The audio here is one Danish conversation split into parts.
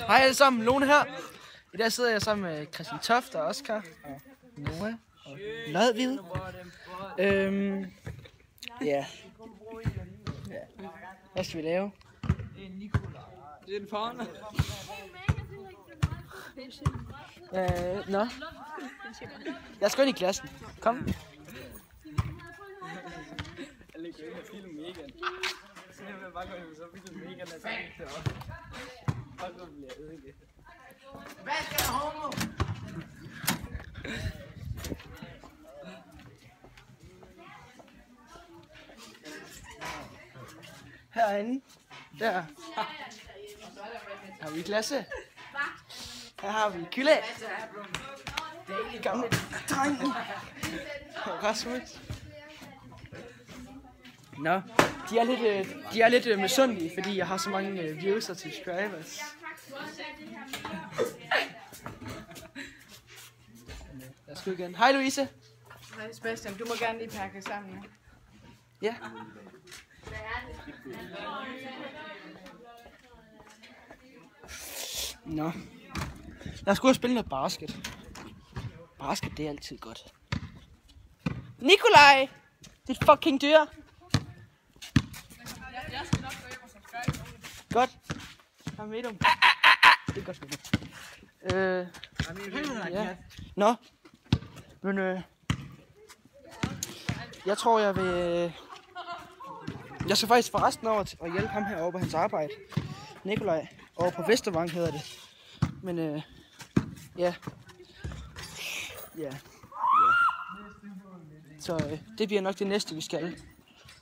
Hej alle sammen, Lone her. I dag sidder jeg sammen med Christian Toft og Oscar og Noah og Lodvid. Ja. Hvad skal vi lave? Det er en partner. Nå. Jeg skal ind i klassen. Kom. Jeg lægger ind og filmer Megan. Så jeg vil bare gå ind og så filmer Megan og sige til os. Og så bliver jeg ødelægget. Hvad skal der homo? Herinde. Der. Har vi klasse. Her har vi Kylde. Gamle dreng. Rasmus. Nå, de er lidt misundelige, fordi jeg har så mange views og subscribers. Jeg skal igen. Hej Louise. Hej Sebastian, du må gerne lige pakke sammen. Ja. Nå. Jeg skulle spille noget basket. Basket, det er altid godt. Nikolaj! Dit fucking dyr! Jeg skal nok gå hjem og subscribe. Godt. Jeg med dem. Det er godt. Ja. Nå. Men jeg tror jeg vil... Jeg skal faktisk forresten over og hjælpe ham herovre på hans arbejde. Nikolaj. Over på Vestervang hedder det. Men ja. Ja. Så det bliver nok det næste vi skal.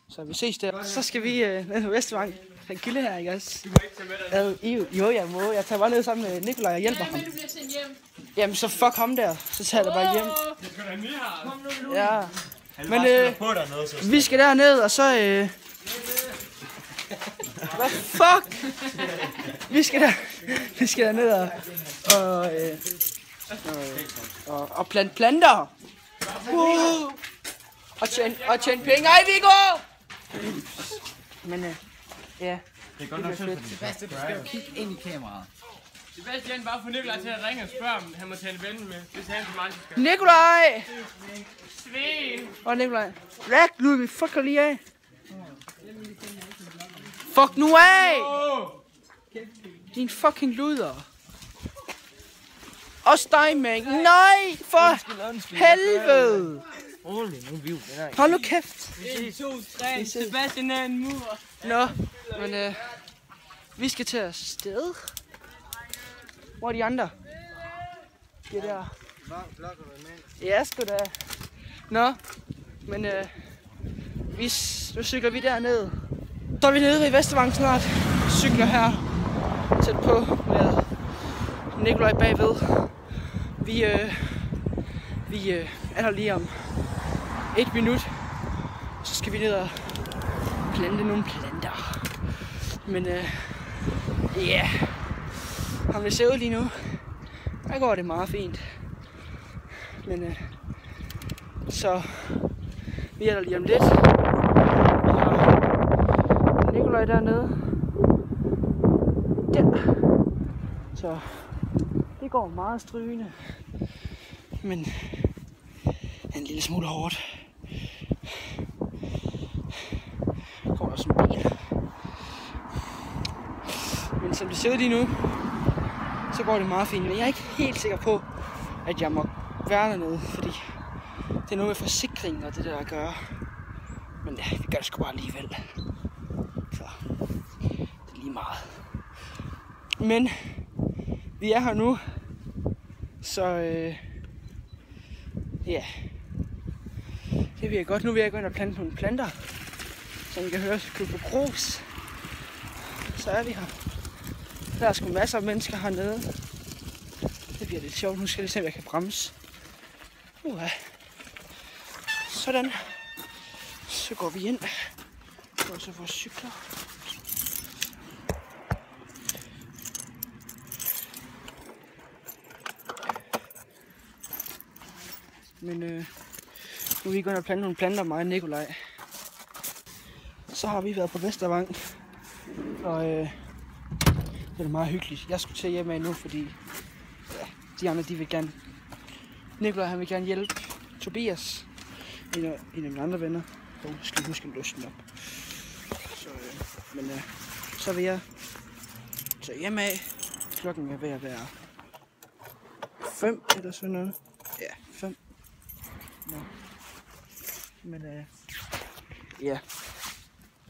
Så vi ses der. Så skal vi ned på Vestervang. Den Kylde her, ikke også? Du må ikke tage med dig. Jo, jeg må. Jeg tager bare ned sammen med Nikolaj og hjælper ham. Du bliver sendt hjem. Jamen så fuck ham der. Så tager jeg bare hjem. Det kan da lige have. Ja. Men vi skal derned og så hvad fuck? Vi skal derned og plante planter. Og tjene penge. Ej, Viggo! Men ja. Det er godt nok fedt. Sebastian, du skal jo kigge ind i kameraet. Sebastian bare få Nikolaj til at ringe og spørge, om han må tale vennen med. Hvis han til mig, så skal Nikolaj! Svin! Og Nikolaj. Rack, Louis, fucker lige af. Fuck nu af! Din fucking luder. Også dig, mand. Nej, for helvede. Hold nu kæft. 1, 2, 3. Sebastian er en mur. Nå, men vi skal til at sted. Hvor er de andre? Det der. Ja, sgu da. Nå, men nu cykler vi derned. Så er vi nede ved Vestervang snart. Cykler her tæt på med Nikolaj bagved. Vi er der lige om 1 minut. Så skal vi ned og plante nogle planter. Men ja, som det ser ud lige nu, der går det meget fint. Men så vi er der lige om lidt. Nikolaj dernede. Der. Så det går meget strygende. Men en lille smule hårdt. Går der som en bil. Men som det ser ud lige nu, så går det meget fint. Men jeg er ikke helt sikker på, at jeg må være dernede, fordi det er noget med forsikring og det der at gøre. Men ja, vi gør det sgu bare alligevel. Så det er lige meget. Men vi er her nu, så ja, det bliver godt. Nu vil jeg gå ind og plante nogle planter, som I kan høre, så købe grus. Så er vi her. Der er sgu masser af mennesker hernede. Det bliver lidt sjovt. Nu skal jeg lige se, om jeg kan bremse. Sådan. Så går vi ind. Og så får cykler. Men nu er vi gået og plante nogle planter, mig og Nikolaj. Så har vi været på Vestervang. Og det er meget hyggeligt. Jeg skulle til hjemme nu, fordi ja, de andre, de vil gerne. Nikolaj, han vil gerne hjælpe Tobias, en af mine andre venner. Så skal huske at løsne op. Så, så vil jeg tage hjem af. Klokken er ved at være 5 eller sådan noget. Ja, 5. Nå. Men ja.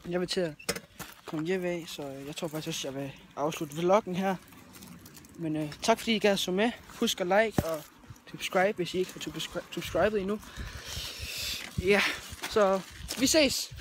Jeg vil til at komme hjem af, så jeg tror faktisk også, jeg vil afslutte vloggen her. Men tak fordi I gad så med. Husk at like og subscribe, hvis I ikke har subscribet endnu. Ja, så vi ses!